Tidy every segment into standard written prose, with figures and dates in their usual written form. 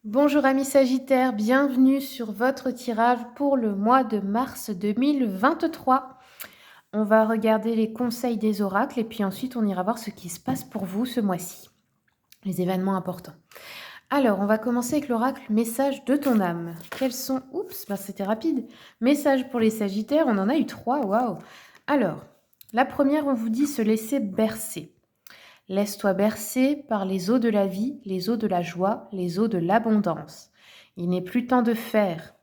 Bonjour amis Sagittaires, bienvenue sur votre tirage pour le mois de mars 2023. On va regarder les conseils des oracles et puis ensuite on ira voir ce qui se passe pour vous ce mois-ci, les événements importants. Alors, on va commencer avec l'oracle message de ton âme. Quels sont... Oups, c'était rapide. Message pour les Sagittaires, on en a eu 3, waouh. Alors, la première, on vous dit se laisser bercer. Laisse-toi bercer par les eaux de la vie, les eaux de la joie, les eaux de l'abondance. Il n'est plus temps de faire.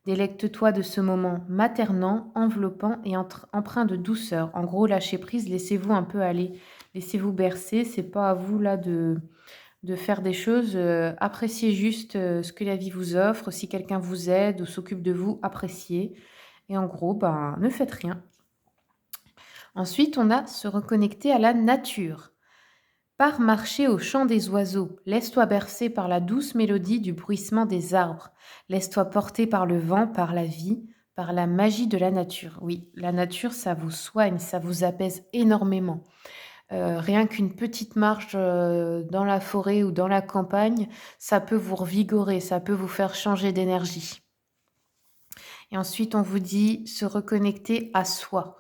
Délecte-toi de ce moment maternant, enveloppant et empreint de douceur. En gros, lâchez prise, laissez-vous un peu aller, laissez-vous bercer. C'est pas à vous là de faire des choses. Appréciez juste ce que la vie vous offre. Si quelqu'un vous aide ou s'occupe de vous, appréciez. Et en gros, ne faites rien. Ensuite, on a se reconnecter à la nature. Pars marcher au chant des oiseaux, laisse-toi bercer par la douce mélodie du bruissement des arbres, laisse-toi porter par le vent, par la vie, par la magie de la nature. Oui, la nature, ça vous soigne, ça vous apaise énormément. Rien qu'une petite marche dans la forêt ou dans la campagne, ça peut vous revigorer, ça peut vous faire changer d'énergie. Et ensuite, on vous dit se reconnecter à soi.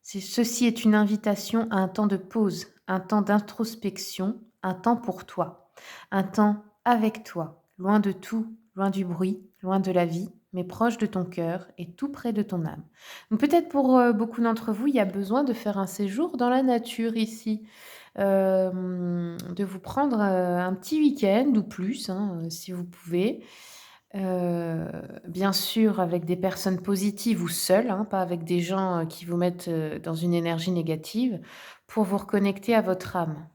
Ceci est une invitation à un temps de pause, un temps d'introspection, un temps pour toi, un temps avec toi, loin de tout, loin du bruit, loin de la vie, mais proche de ton cœur et tout près de ton âme. Donc peut-être pour beaucoup d'entre vous, il y a besoin de faire un séjour dans la nature ici, de vous prendre un petit week-end ou plus, hein, si vous pouvez. Bien sûr avec des personnes positives ou seules, hein, pas avec des gens, qui vous mettent, dans une énergie négative, pour vous reconnecter à votre âme,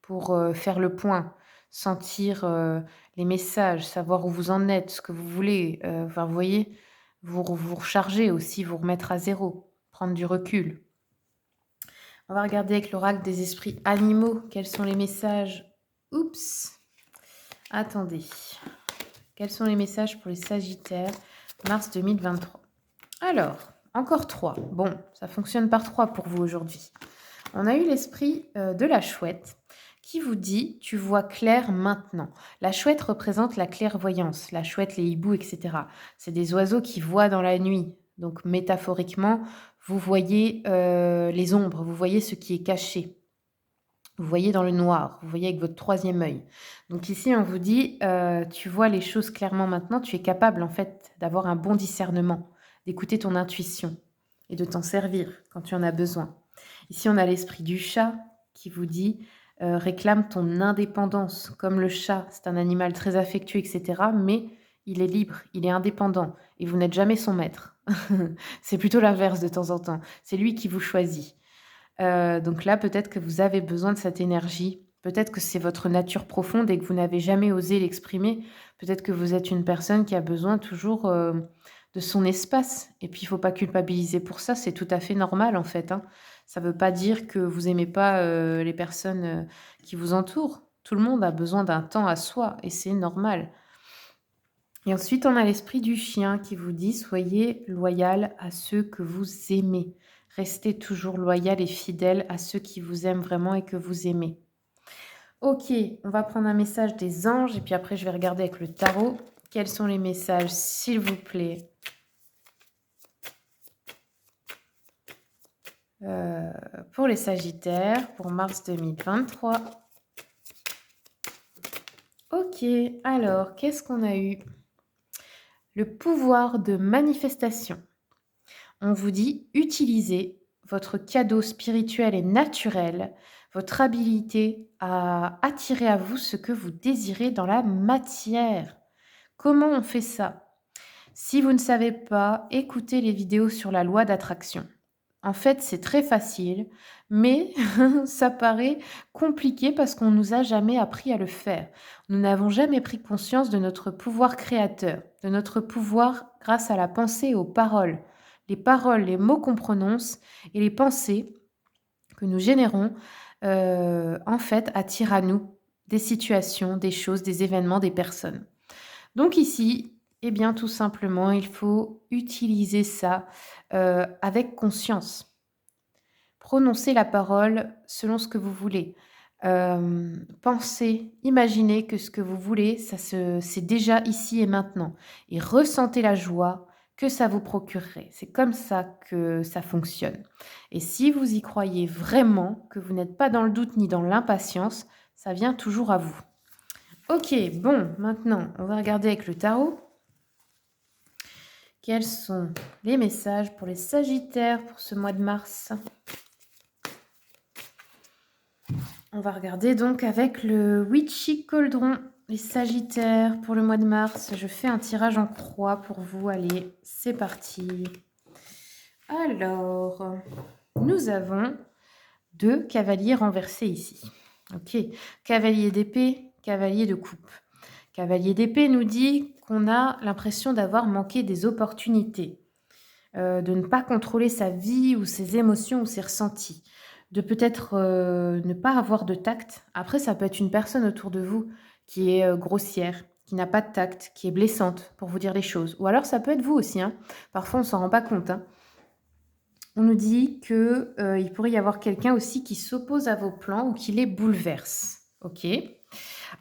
pour, faire le point, sentir, les messages, savoir où vous en êtes, ce que vous voulez, enfin vous voyez? Vous recharger aussi, vous remettre à zéro, prendre du recul. On va regarder avec l'oracle des esprits animaux, quels sont les messages. Oups! Attendez. Quels sont les messages pour les Sagittaires, mars 2023? Alors, encore 3. Bon, ça fonctionne par 3 pour vous aujourd'hui. On a eu l'esprit de la chouette qui vous dit tu vois clair maintenant. La chouette représente la clairvoyance, la chouette, les hiboux, etc. C'est des oiseaux qui voient dans la nuit. Donc métaphoriquement, vous voyez les ombres, vous voyez ce qui est caché. Vous voyez dans le noir, vous voyez avec votre troisième œil. Donc ici, on vous dit, tu vois les choses clairement maintenant, tu es capable en fait d'avoir un bon discernement, d'écouter ton intuition et de t'en servir quand tu en as besoin. Ici, on a l'esprit du chat qui vous dit, réclame ton indépendance. Comme le chat, c'est un animal très affectueux, etc. Mais il est libre, il est indépendant et vous n'êtes jamais son maître. C'est plutôt l'inverse de temps en temps. C'est lui qui vous choisit. Donc là, peut-être que vous avez besoin de cette énergie. Peut-être que c'est votre nature profonde et que vous n'avez jamais osé l'exprimer. Peut-être que vous êtes une personne qui a besoin toujours, de son espace et puis il faut pas culpabiliser pour ça, c'est tout à fait normal en fait, hein. Ça veut pas dire que vous aimez pas, les personnes, qui vous entourent. Tout le monde a besoin d'un temps à soi et c'est normal. Et ensuite, on a l'esprit du chien qui vous dit: «Soyez loyal à ceux que vous aimez». Restez toujours loyal et fidèle à ceux qui vous aiment vraiment et que vous aimez. OK, on va prendre un message des anges et puis après je vais regarder avec le tarot. Quels sont les messages, s'il vous plaît? Pour les Sagittaires, pour mars 2023. OK, alors qu'est-ce qu'on a eu? Le pouvoir de manifestation. On vous dit: utilisez votre cadeau spirituel et naturel, votre habilité à attirer à vous ce que vous désirez dans la matière. Comment on fait ça? Si vous ne savez pas, écoutez les vidéos sur la loi d'attraction. En fait, c'est très facile, mais ça paraît compliqué parce qu'on nous a jamais appris à le faire. Nous n'avons jamais pris conscience de notre pouvoir créateur, de notre pouvoir grâce à la pensée et aux paroles. Les paroles, les mots qu'on prononce et les pensées que nous générons, en fait, attirent à nous des situations, des choses, des événements, des personnes. Donc ici, eh bien, tout simplement, il faut utiliser ça, avec conscience. Prononcez la parole selon ce que vous voulez. Pensez, imaginez que ce que vous voulez, c'est déjà ici et maintenant et ressentez la joie que ça vous procurerait. C'est comme ça que ça fonctionne et si vous y croyez vraiment, que vous n'êtes pas dans le doute ni dans l'impatience, ça vient toujours à vous. OK, bon, maintenant, on va regarder avec le tarot. Quels sont les messages pour les Sagittaires pour ce mois de mars? On va regarder donc avec le Witchy Cauldron, les Sagittaires pour le mois de mars. Je fais un tirage en croix pour vous. Allez, c'est parti. Alors, nous avons 2 cavaliers renversés ici. OK. Cavalier d'épée, cavalier de coupe. Cavalier d'épée nous dit qu'on a l'impression d'avoir manqué des opportunités, de ne pas contrôler sa vie ou ses émotions ou ses ressentis, de peut-être, ne pas avoir de tact. Après, ça peut être une personne autour de vous qui est, grossière, qui n'a pas de tact, qui est blessante pour vous dire les choses. Ou alors ça peut être vous aussi, hein. Parfois on s'en rend pas compte, hein. On nous dit que, il pourrait y avoir quelqu'un aussi qui s'oppose à vos plans ou qui les bouleverse. OK.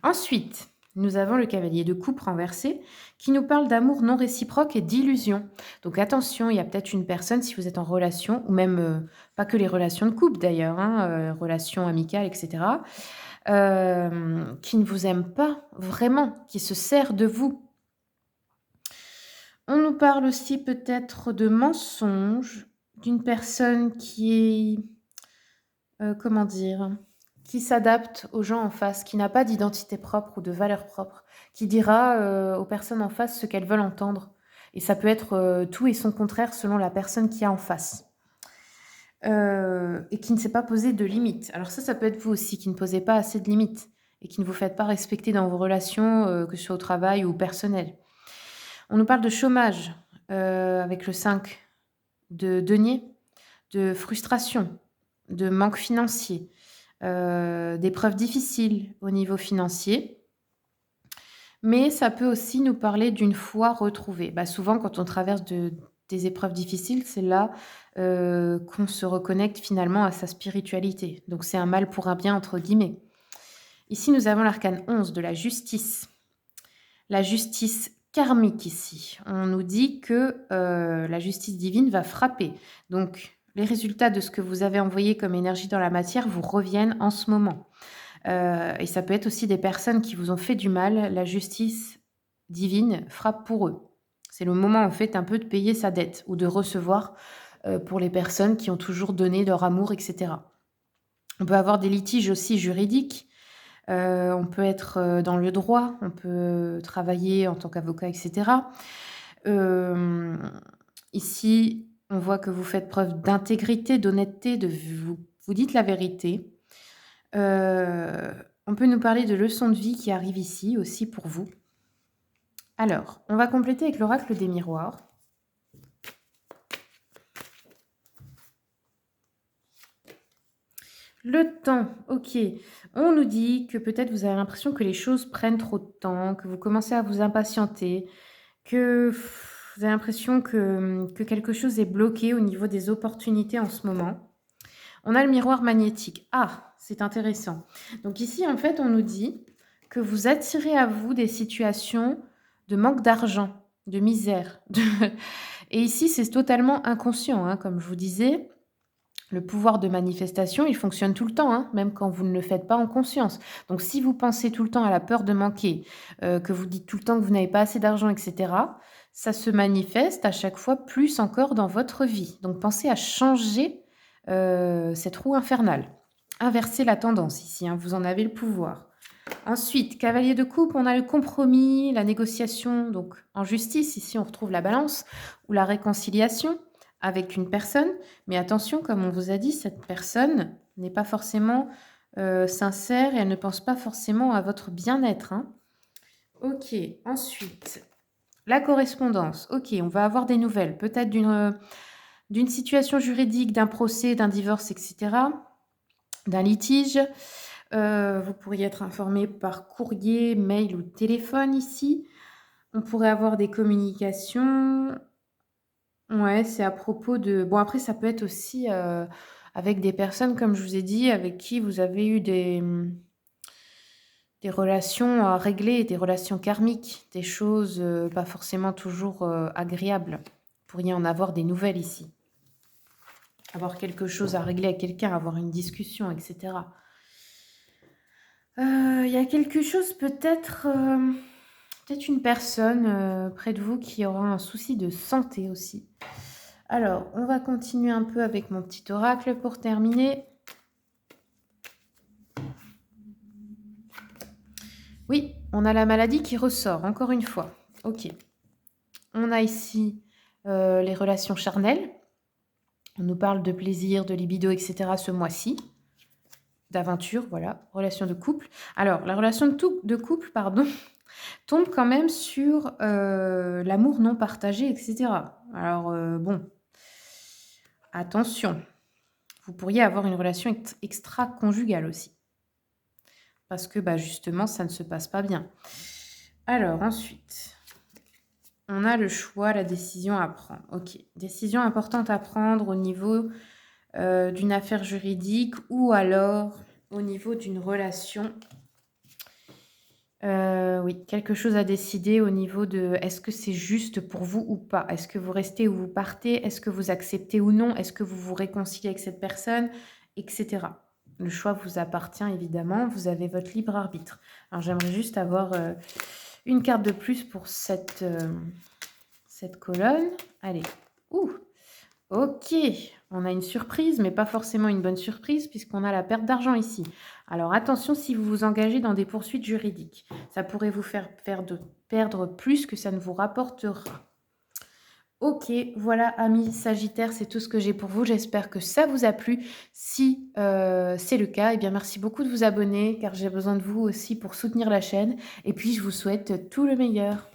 Ensuite, nous avons le cavalier de coupe renversé qui nous parle d'amour non réciproque et d'illusion. Donc attention, il y a peut-être une personne, si vous êtes en relation, ou même pas que les relations de couple d'ailleurs, hein, relations amicales, etc., qui ne vous aime pas vraiment, qui se sert de vous. On nous parle aussi peut-être de mensonges, d'une personne qui est, comment dire? Qui s'adapte aux gens en face, qui n'a pas d'identité propre ou de valeur propre, qui dira, aux personnes en face ce qu'elles veulent entendre et ça peut être, tout et son contraire selon la personne qu'il y a en face. Et qui ne sait pas poser de limites. Alors ça peut être vous aussi qui ne posez pas assez de limites et qui ne vous faites pas respecter dans vos relations, que ce soit au travail ou personnel. On nous parle de chômage, avec le 5 de denier, de frustration, de manque financier, d'épreuves difficiles au niveau financier. Mais ça peut aussi nous parler d'une foi retrouvée. Bah, souvent quand on traverse des épreuves difficiles, c'est là, qu'on se reconnecte finalement à sa spiritualité. Donc c'est «un mal pour un bien» entre guillemets. Ici, nous avons l'arcane 11 de la justice. La justice karmique ici. On nous dit que, la justice divine va frapper. Donc les résultats de ce que vous avez envoyé comme énergie dans la matière vous reviennent en ce moment. Et ça peut être aussi des personnes qui vous ont fait du mal. La justice divine frappe pour eux. C'est le moment, en fait, un peu de payer sa dette ou de recevoir, pour les personnes qui ont toujours donné leur amour et cetera. On peut avoir des litiges aussi juridiques, on peut être, dans le droit, on peut travailler en tant qu'avocat et cetera. Ici, on voit que vous faites preuve d'intégrité, d'honnêteté, de vous dites la vérité. On peut nous parler de leçons de vie qui arrivent ici aussi pour vous. Alors, on va compléter avec l'oracle des miroirs. Le temps, OK. On nous dit que peut-être vous avez l'impression que les choses prennent trop de temps, que vous commencez à vous impatienter, que vous avez l'impression que quelque chose est bloqué au niveau des opportunités en ce moment. On a le miroir magnétique. Ah, c'est intéressant. Donc ici, en fait, on nous dit que vous attirez à vous des situations de manque d'argent, de misère. Et ici, c'est totalement inconscient, hein, comme je vous disais. Le pouvoir de manifestation, il fonctionne tout le temps, hein, même quand vous ne le faites pas en conscience. Donc si vous pensez tout le temps à la peur de manquer, que vous dites tout le temps que vous n'avez pas assez d'argent, et cetera, ça se manifeste à chaque fois plus encore dans votre vie. Donc pensez à changer, cette roue infernale. Inverser la tendance ici, hein, vous en avez le pouvoir. Ensuite, cavalier de coupe, on a le compromis, la négociation, donc en justice, ici on retrouve la balance ou la réconciliation avec une personne. Mais attention, comme on vous a dit, cette personne n'est pas forcément sincère et elle ne pense pas forcément à votre bien-être, hein. Ok, ensuite, la correspondance. Ok, on va avoir des nouvelles, peut-être d'une situation juridique, d'un procès, d'un divorce, etc., d'un litige. Vous pourriez être informé par courrier, mail ou téléphone ici. On pourrait avoir des communications. Ouais, c'est à propos de bon après ça peut être aussi, avec des personnes, comme je vous ai dit, avec qui vous avez eu des relations à régler, des relations karmiques, des choses, pas forcément toujours, agréables. Vous pourriez en avoir des nouvelles ici. Avoir quelque chose à régler avec quelqu'un, avoir une discussion et cetera. Il y a quelque chose peut-être, peut-être une personne, près de vous qui aura un souci de santé aussi. Alors, on va continuer un peu avec mon petit oracle pour terminer. Oui, on a la maladie qui ressort, encore une fois. OK. On a ici, les relations charnelles. On nous parle de plaisir, de libido et cetera ce mois-ci. D'aventure, voilà, relation de couple. Alors, la relation de couple, pardon, tombe quand même sur, l'amour non partagé et cetera. Alors, bon, attention, vous pourriez avoir une relation extra-conjugale aussi. Parce que, bah, justement, ça ne se passe pas bien. Alors ensuite, on a le choix, la décision à prendre. OK, décision importante à prendre au niveau, d'une affaire juridique ou alors au niveau d'une relation. Oui, quelque chose à décider au niveau de est-ce que c'est juste pour vous ou pas? Est-ce que vous restez ou vous partez? Est-ce que vous acceptez ou non? Est-ce que vous vous réconciliez avec cette personne? Et cetera. Le choix vous appartient évidemment, vous avez votre libre arbitre. Alors j'aimerais juste avoir, une carte de plus pour cette colonne. Allez. Ouh! OK, on a une surprise, mais pas forcément une bonne surprise puisqu'on a la perte d'argent ici. Alors attention si vous vous engagez dans des poursuites juridiques. Ça pourrait vous faire perdre plus que ça ne vous rapportera. OK, voilà amis sagittaires, c'est tout ce que j'ai pour vous. J'espère que ça vous a plu. Si, c'est le cas, eh bien merci beaucoup de vous abonner car j'ai besoin de vous aussi pour soutenir la chaîne et puis je vous souhaite tout le meilleur.